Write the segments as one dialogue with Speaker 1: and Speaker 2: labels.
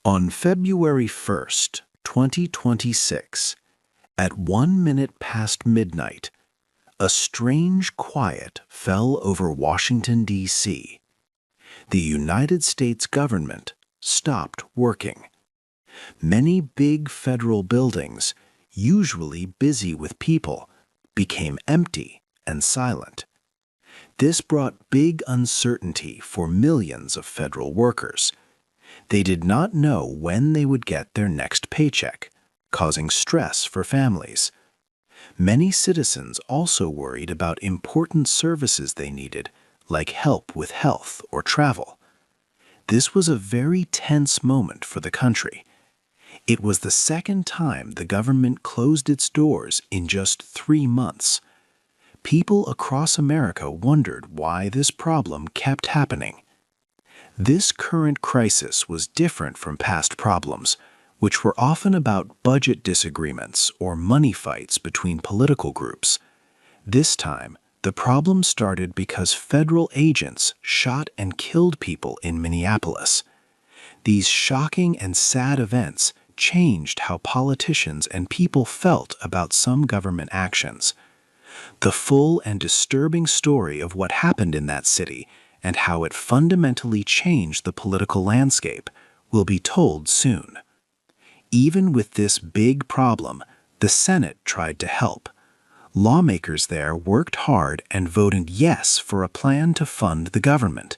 Speaker 1: On February 1st, 2026, at 1 minute past midnight, a strange quiet fell over Washington, D.C. The United States government stopped working. Many big federal buildings, usually busy with people, became empty and silent. This brought big uncertainty for millions of federal workers. They did not know when they would get their next paycheck, causing stress for families. Many citizens also worried about important services they needed, like help with health or travel. This was a very tense moment for the country. It was the second time the government closed its doors in just 3 months. People across America wondered why this problem kept happening. This current crisis was different from past problems, which were often about budget disagreements or money fights between political groups. This time, the problem started because federal agents shot and killed people in Minneapolis. These shocking and sad events changed how politicians and people felt about some government actions. The full and disturbing story of what happened in that city and how it fundamentally changed the political landscape will be told soon. Even with this big problem, the Senate tried to help. Lawmakers there worked hard and voted yes for a plan to fund the government.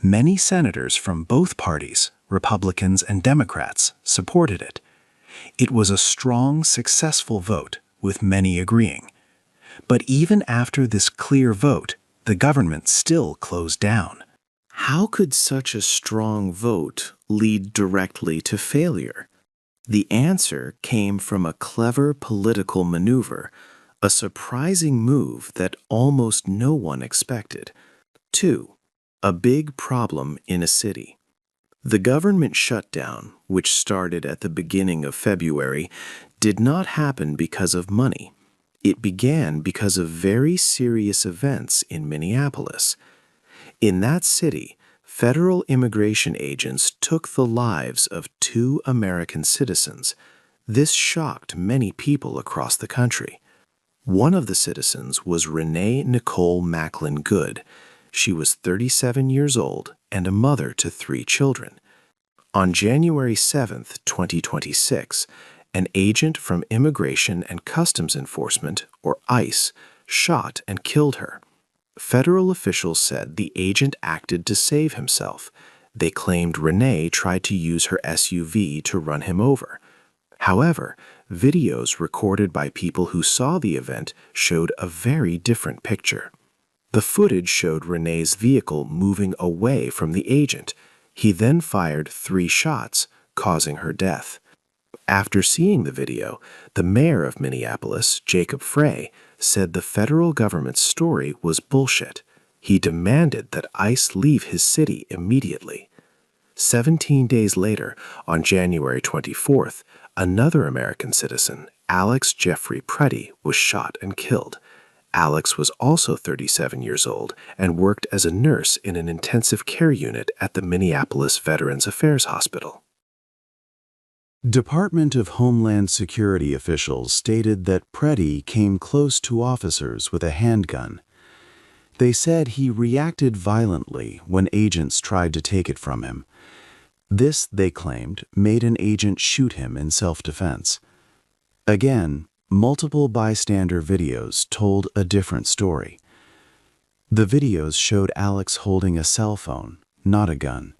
Speaker 1: Many senators from both parties, Republicans and Democrats, supported it. It was a strong, successful vote, with many agreeing. But even after this clear vote, the government still closed down. How could such a strong vote lead directly to failure? The answer came from a clever political maneuver, a surprising move that almost no one expected. 2. A big problem in a city. The government shutdown, which started at the beginning of February, did not happen because of money. It began because of very serious events in Minneapolis. In that city, federal immigration agents took the lives of 2 American citizens. This shocked many people across the country. One of the citizens was Renee Nicole Macklin Good. She was 37 years old and a mother to 3 children. On January 7, 2026, an agent from Immigration and Customs Enforcement, or ICE, shot and killed her. Federal officials said the agent acted to save himself. They claimed Renee tried to use her SUV to run him over. However, videos recorded by people who saw the event showed a very different picture. The footage showed Renee's vehicle moving away from the agent. He then fired 3 shots, causing her death. After seeing the video, the mayor of Minneapolis, Jacob Frey, said the federal government's story was bullshit. He demanded that ICE leave his city immediately. 17 days later, on January 24th, another American citizen, Alex Jeffrey Preddy, was shot and killed. Alex was also 37 years old and worked as a nurse in an intensive care unit at the Minneapolis Veterans Affairs Hospital.
Speaker 2: Department of Homeland Security officials stated that Preddy came close to officers with a handgun. They said he reacted violently when agents tried to take it from him. This, they claimed, made an agent shoot him in self-defense. Again, multiple bystander videos told a different story. The videos showed Alex holding a cell phone, not a gun.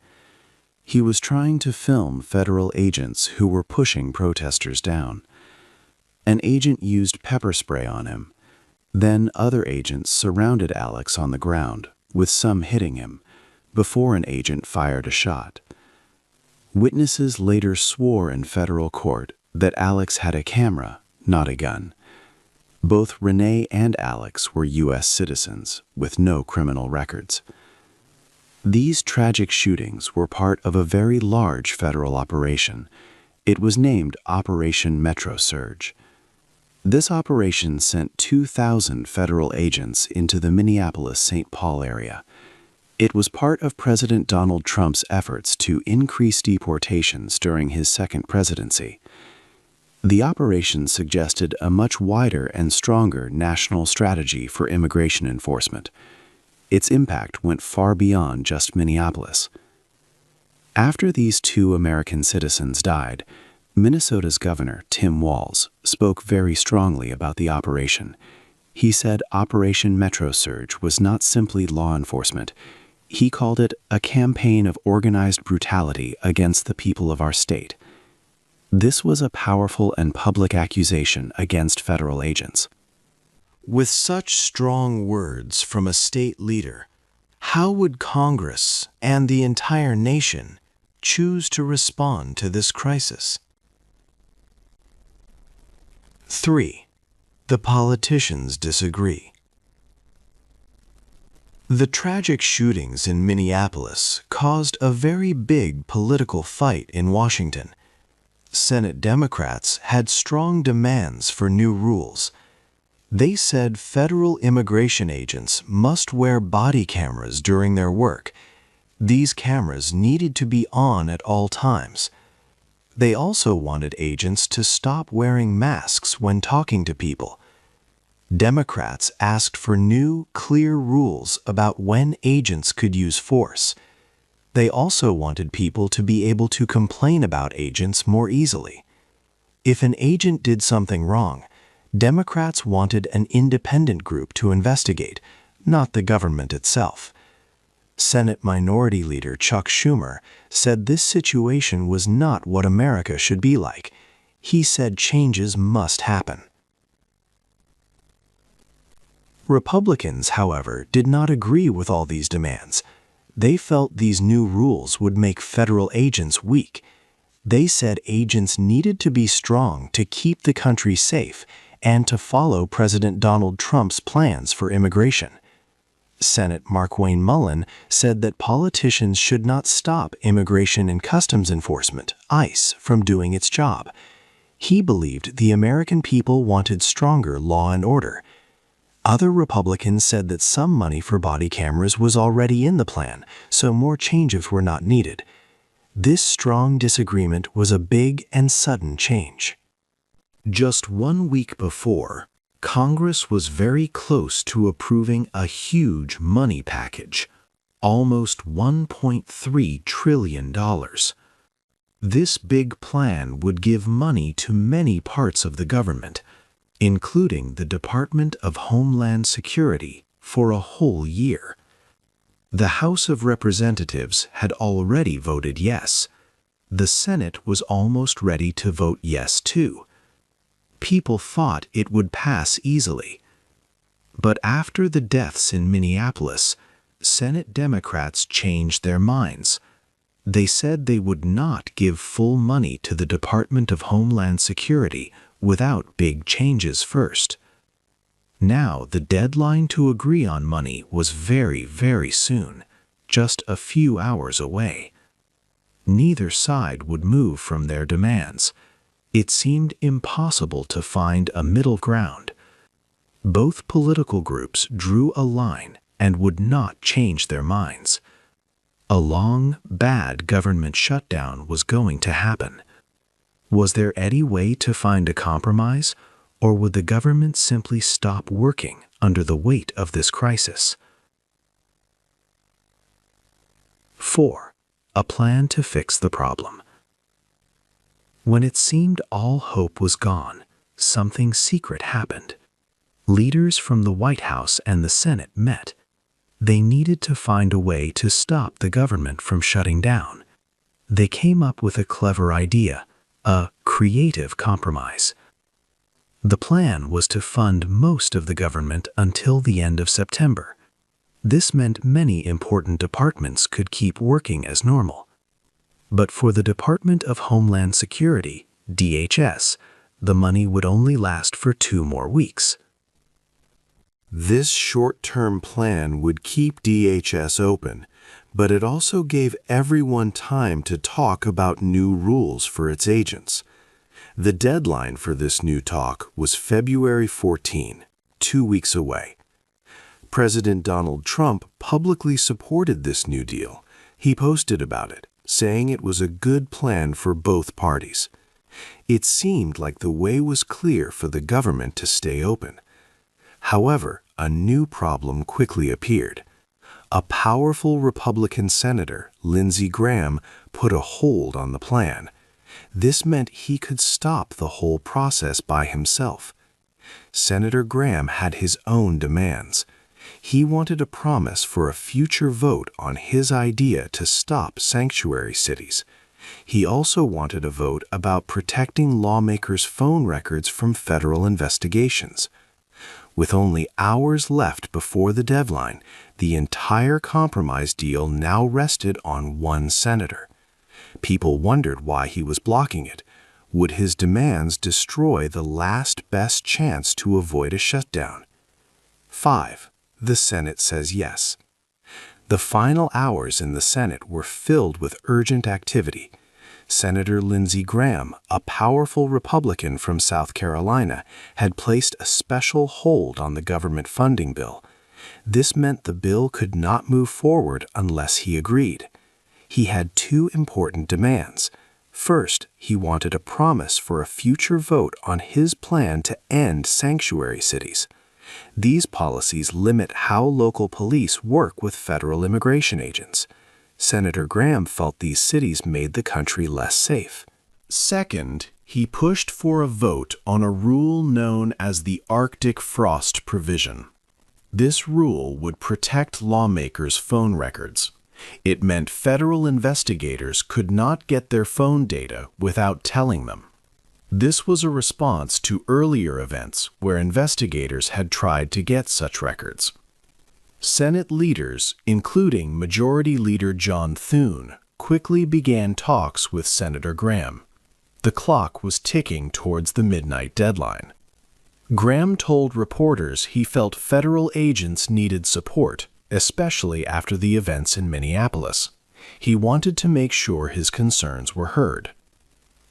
Speaker 2: He was trying to film federal agents who were pushing protesters down. An agent used pepper spray on him. Then other agents surrounded Alex on the ground, with some hitting him, before an agent fired a shot. Witnesses later swore in federal court that Alex had a camera, not a gun. Both Renee and Alex were U.S. citizens with no criminal records. These tragic shootings were part of a very large federal operation. It was named Operation Metro Surge. This operation sent 2,000 federal agents into the Minneapolis-St. Paul area. It was part of President Donald Trump's efforts to increase deportations during his second presidency. The operation suggested a much wider and stronger national strategy for immigration enforcement. Its impact went far beyond just Minneapolis. After these two American citizens died, Minnesota's Governor, Tim Walz, spoke very strongly about the operation. He said Operation Metro Surge was not simply law enforcement. He called it a campaign of organized brutality against the people of our state. This was a powerful and public accusation against federal agents.
Speaker 1: With such strong words from a state leader, how would Congress and the entire nation choose to respond to this crisis? 3. The politicians disagree. The tragic shootings in Minneapolis caused a very big political fight in Washington. Senate Democrats had strong demands for new rules. They said federal immigration agents must wear body cameras during their work. These cameras needed to be on at all times. They also wanted agents to stop wearing masks when talking to people. Democrats asked for new, clear rules about when agents could use force. They also wanted people to be able to complain about agents more easily. If an agent did something wrong, Democrats wanted an independent group to investigate, not the government itself. Senate Minority Leader Chuck Schumer said this situation was not what America should be like. He said changes must happen. Republicans, however, did not agree with all these demands. They felt these new rules would make federal agents weak. They said agents needed to be strong to keep the country safe and to follow President Donald Trump's plans for immigration. Senate Markwayne Mullin said that politicians should not stop Immigration and Customs Enforcement, ICE, from doing its job. He believed the American people wanted stronger law and order. Other Republicans said that some money for body cameras was already in the plan, so more changes were not needed. This strong disagreement was a big and sudden change. Just 1 week before, Congress was very close to approving a huge money package, almost $1.3 trillion. This big plan would give money to many parts of the government, including the Department of Homeland Security, for a whole year. The House of Representatives had already voted yes. The Senate was almost ready to vote yes too. People thought it would pass easily. But after the deaths in Minneapolis, Senate Democrats changed their minds. They said they would not give full money to the Department of Homeland Security without big changes first. Now the deadline to agree on money was very, very soon, just a few hours away. Neither side would move from their demands. It seemed impossible to find a middle ground. Both political groups drew a line and would not change their minds. A long, bad government shutdown was going to happen. Was there any way to find a compromise, or would the government simply stop working under the weight of this crisis? 4. A plan to fix the problem. When it seemed all hope was gone, something secret happened. Leaders from the White House and the Senate met. They needed to find a way to stop the government from shutting down. They came up with a clever idea, a creative compromise. The plan was to fund most of the government until the end of September. This meant many important departments could keep working as normal. But for the Department of Homeland Security, DHS, the money would only last for 2 more weeks. This short-term plan would keep DHS open, but it also gave everyone time to talk about new rules for its agents. The deadline for this new talk was February 14, 2 weeks away.
Speaker 2: President Donald Trump publicly supported this New Deal. He posted about it, saying it was a good plan for both parties. It seemed like the way was clear for the government to stay open. However, a new problem quickly appeared. A powerful Republican senator, Lindsey Graham, put a hold on the plan. This meant he could stop the whole process by himself. Senator Graham had his own demands. He wanted a promise for a future vote on his idea to stop sanctuary cities. He also wanted a vote about protecting lawmakers' phone records from federal investigations. With only hours left before the deadline, the entire compromise deal now rested on one senator. People wondered why he was blocking it. Would his demands destroy the last best chance to avoid a shutdown? 5. The Senate says yes. The final hours in the Senate were filled with urgent activity. Senator Lindsey Graham, a powerful Republican from South Carolina, had placed a special hold on the government funding bill. This meant the bill could not move forward unless he agreed. He had two important demands. First, he wanted a promise for a future vote on his plan to end sanctuary cities. These policies limit how local police work with federal immigration agents. Senator Graham felt these cities made the country less safe.
Speaker 1: Second, he pushed for a vote on a rule known as the Arctic Frost Provision. This rule would protect lawmakers' phone records. It meant federal investigators could not get their phone data without telling them. This was a response to earlier events where investigators had tried to get such records. Senate leaders, including Majority Leader John Thune, quickly began talks with Senator Graham. The clock was ticking towards the midnight deadline. Graham told reporters he felt federal agents needed support, especially after the events in Minneapolis. He wanted to make sure his concerns were heard.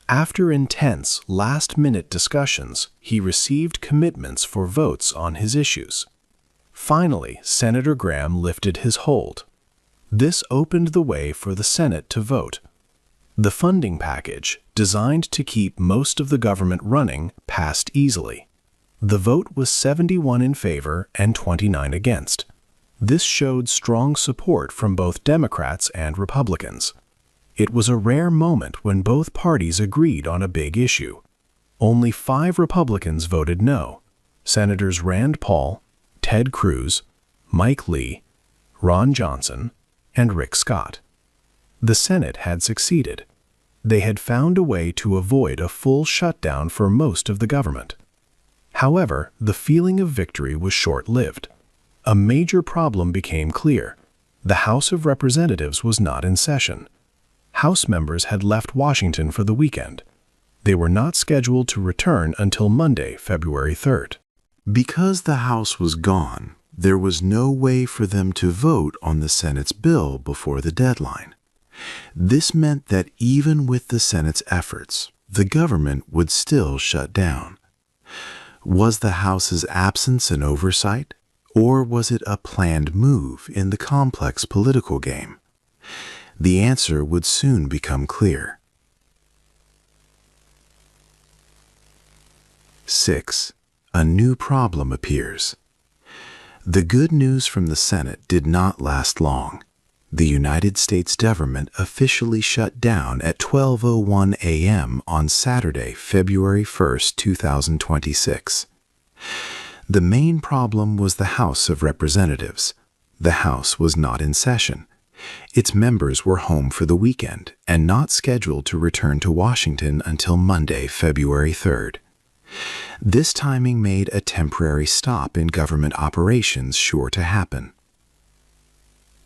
Speaker 1: After intense, last-minute discussions, he received commitments for votes on his issues. Finally, Senator Graham lifted his hold. This opened the way for the Senate to vote. The funding package, designed to keep most of the government running, passed easily. The vote was 71 in favor and 29 against. This showed strong support from both Democrats and Republicans. It was a rare moment when both parties agreed on a big issue. Only 5 Republicans voted no: Senators Rand Paul, Ted Cruz, Mike Lee, Ron Johnson, and Rick Scott. The Senate had succeeded. They had found a way to avoid a full shutdown for most of the government. However, the feeling of victory was short-lived. A major problem became clear. The House of Representatives was not in session. House members had left Washington for the weekend. They were not scheduled to return until Monday, February 3rd.
Speaker 2: Because the House was gone, there was no way for them to vote on the Senate's bill before the deadline. This meant that even with the Senate's efforts, the government would still shut down. Was the House's absence an oversight, or was it a planned move in the complex political game? The answer would soon become clear. 6. A new problem appears. The good news from the Senate did not last long. The United States government officially shut down at 12:01 a.m. on Saturday, February 1, 2026. The main problem was the House of Representatives. The House was not in session. Its members were home for the weekend and not scheduled to return to Washington until Monday, February 3rd. This timing made a temporary stop in government operations sure to happen.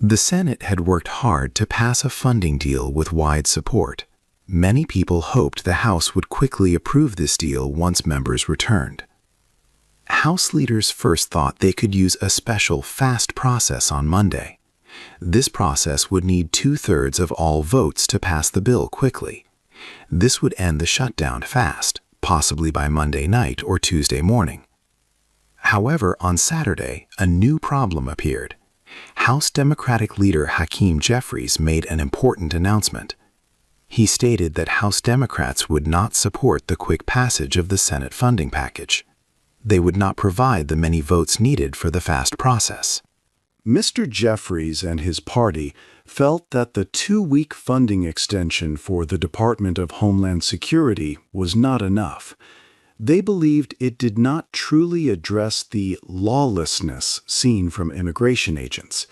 Speaker 2: The Senate had worked hard to pass a funding deal with wide support. Many people hoped the House would quickly approve this deal once members returned. House leaders first thought they could use a special fast process on Monday. This process would need 2/3 of all votes to pass the bill quickly. This would end the shutdown fast, possibly by Monday night or Tuesday morning.
Speaker 1: However, on Saturday, a new problem appeared. House Democratic leader Hakeem Jeffries made an important announcement. He stated that House Democrats would not support the quick passage of the Senate funding package. They would not provide the many votes needed for the fast process.
Speaker 2: Mr. Jeffries and his party felt that the 2-week funding extension for the Department of Homeland Security was not enough. They believed it did not truly address the lawlessness seen from immigration agents.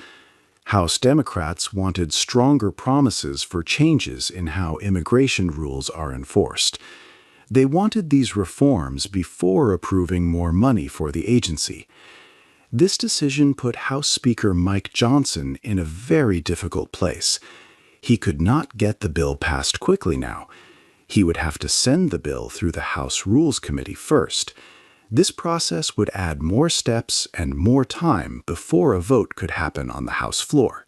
Speaker 2: House Democrats wanted stronger promises for changes in how immigration rules are enforced. They wanted these reforms before approving more money for the agency. This decision put House Speaker Mike Johnson in a very difficult place. He could not get the bill passed quickly now. He would have to send the bill through the House Rules Committee first. This process would add more steps and more time before a vote could happen on the House floor.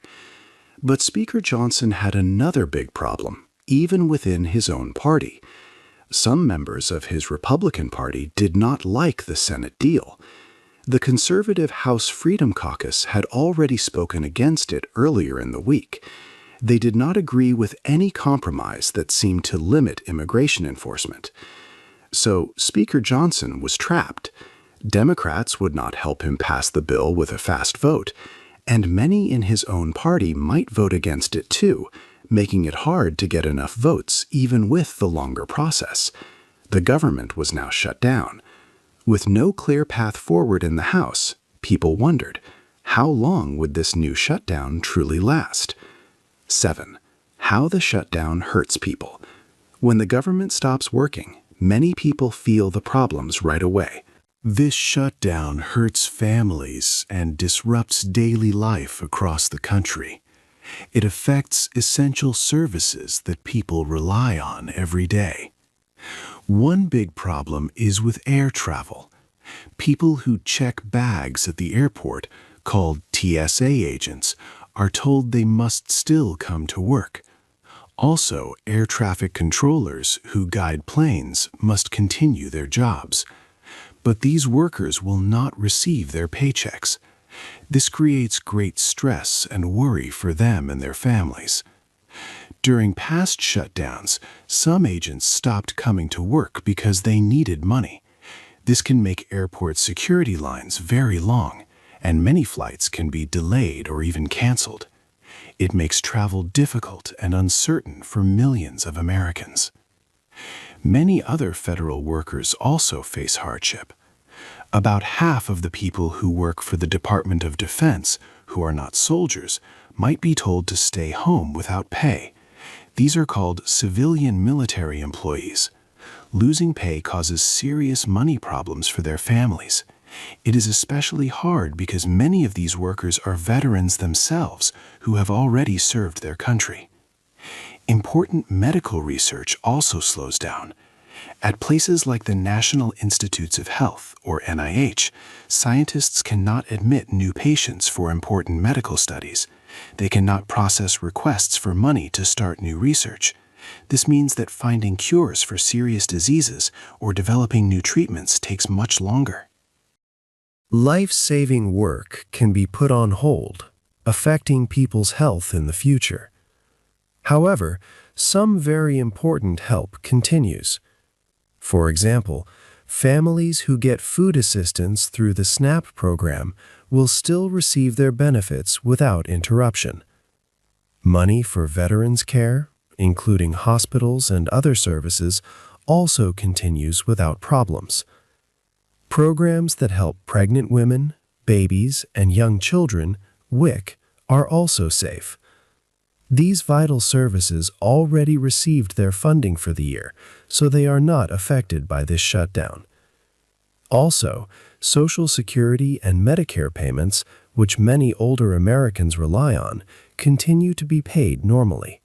Speaker 2: But Speaker Johnson had another big problem, even within his own party. Some members of his Republican Party did not like the Senate deal. The conservative House Freedom Caucus had already spoken against it earlier in the week. They did not agree with any compromise that seemed to limit immigration enforcement. So Speaker Johnson was trapped. Democrats would not help him pass the bill with a fast vote, and many in his own party might vote against it too, making it hard to get enough votes even with the longer process. The government was now shut down. With no clear path forward in the House, people wondered, how long would this new shutdown truly last? 7. How the shutdown hurts people. When the government stops working, many people feel the problems right away. This shutdown hurts families and disrupts daily life across the country. It affects essential services that people rely on every day. One big problem is with air travel. People who check bags at the airport, called TSA agents, are told they must still come to work. Also, air traffic controllers who guide planes must continue their jobs. But these workers will not receive their paychecks. This creates great stress and worry for them and their families. During past shutdowns, some agents stopped coming to work because they needed money. This can make airport security lines very long, and many flights can be delayed or even canceled. It makes travel difficult and uncertain for millions of Americans. Many other federal workers also face hardship. About half of the people who work for the Department of Defense, who are not soldiers, might be told to stay home without pay. These are called civilian military employees. Losing pay causes serious money problems for their families. It is especially hard because many of these workers are veterans themselves who have already served their country. Important medical research also slows down. At places like the National Institutes of Health, or NIH, scientists cannot admit new patients for important medical studies. They cannot process requests for money to start new research. This means that finding cures for serious diseases or developing new treatments takes much longer. Life-saving work can be put on hold, affecting people's health in the future. However, some very important help continues. For example, families who get food assistance through the SNAP program will still receive their benefits without interruption. Money for veterans care, including hospitals and other services, also continues without problems. Programs that help pregnant women, babies, and young children, WIC, are also safe. These vital services already received their funding for the year, so they are not affected by this shutdown. Also, Social Security and Medicare payments, which many older Americans rely on, continue to be paid normally.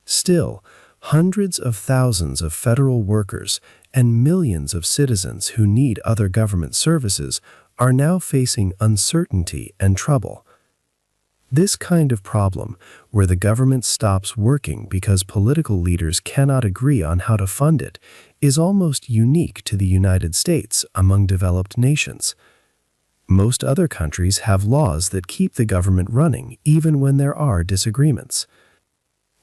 Speaker 2: Still, hundreds of thousands of federal workers and millions of citizens who need other government services are now facing uncertainty and trouble. This kind of problem, where the government stops working because political leaders cannot agree on how to fund it, is almost unique to the United States among developed nations. Most other countries have laws that keep the government running even when there are disagreements.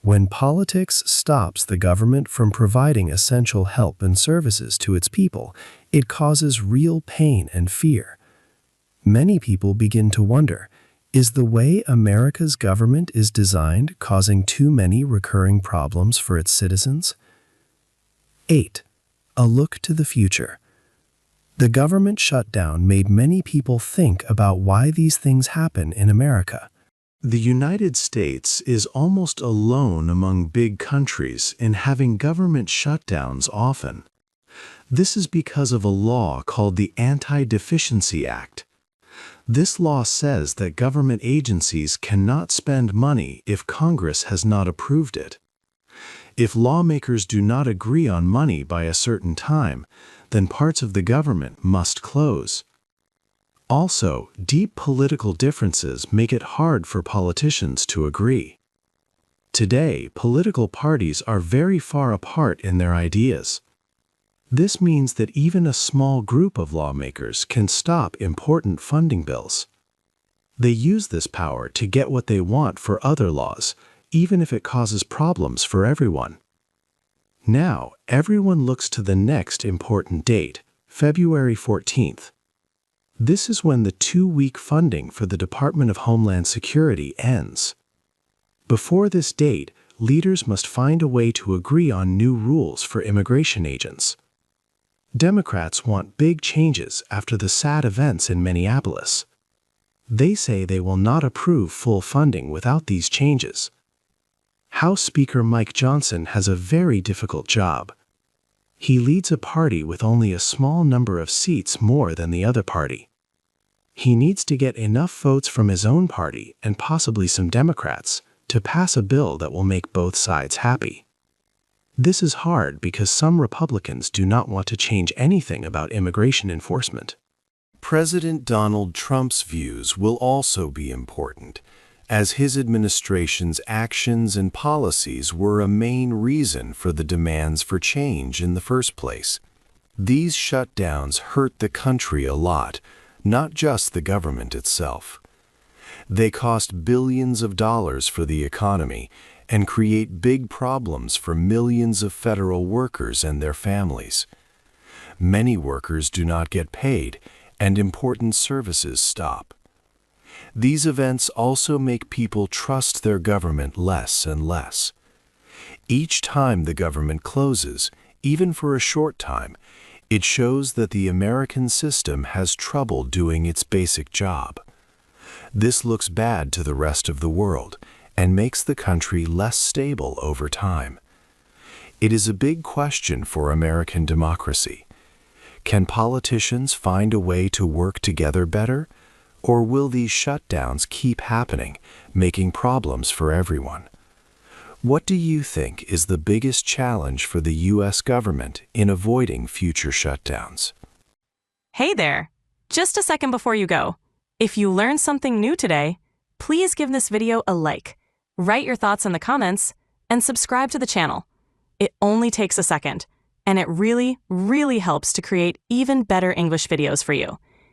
Speaker 2: When politics stops the government from providing essential help and services to its people, it causes real pain and fear. Many people begin to wonder, is the way America's government is designed causing too many recurring problems for its citizens? 8. A look to the future. The government shutdown made many people think about why these things happen in America. The United States is almost alone among big countries in having government shutdowns often. This is because of a law called the Anti-Deficiency Act. This law says that government agencies cannot spend money if Congress has not approved it. If lawmakers do not agree on money by a certain time, then parts of the government must close. Also, deep political differences make it hard for politicians to agree. Today, political parties are very far apart in their ideas. This means that even a small group of lawmakers can stop important funding bills. They use this power to get what they want for other laws, even if it causes problems for everyone. Now, everyone looks to the next important date, February 14th. This is when the 2-week funding for the Department of Homeland Security ends. Before this date, leaders must find a way to agree on new rules for immigration agents. Democrats want big changes after the sad events in Minneapolis. They say they will not approve full funding without these changes. House Speaker Mike Johnson has a very difficult job. He leads a party with only a small number of seats more than the other party. He needs to get enough votes from his own party and possibly some Democrats to pass a bill that will make both sides happy. This is hard because some Republicans do not want to change anything about immigration enforcement. President Donald Trump's views will also be important, as his administration's actions and policies were a main reason for the demands for change in the first place. These shutdowns hurt the country a lot, not just the government itself. They cost billions of dollars for the economy and create big problems for millions of federal workers and their families. Many workers do not get paid, and important services stop. These events also make people trust their government less and less. Each time the government closes, even for a short time, it shows that the American system has trouble doing its basic job. This looks bad to the rest of the world and makes the country less stable over time. It is a big question for American democracy. Can politicians find a way to work together better? Or will these shutdowns keep happening, making problems for everyone? What do you think is the biggest challenge for the U.S. government in avoiding future shutdowns?
Speaker 3: Hey there! Just a second before you go. If you learned something new today, please give this video a like, write your thoughts in the comments, and subscribe to the channel. It only takes a second, and it really, really helps to create even better English videos for you.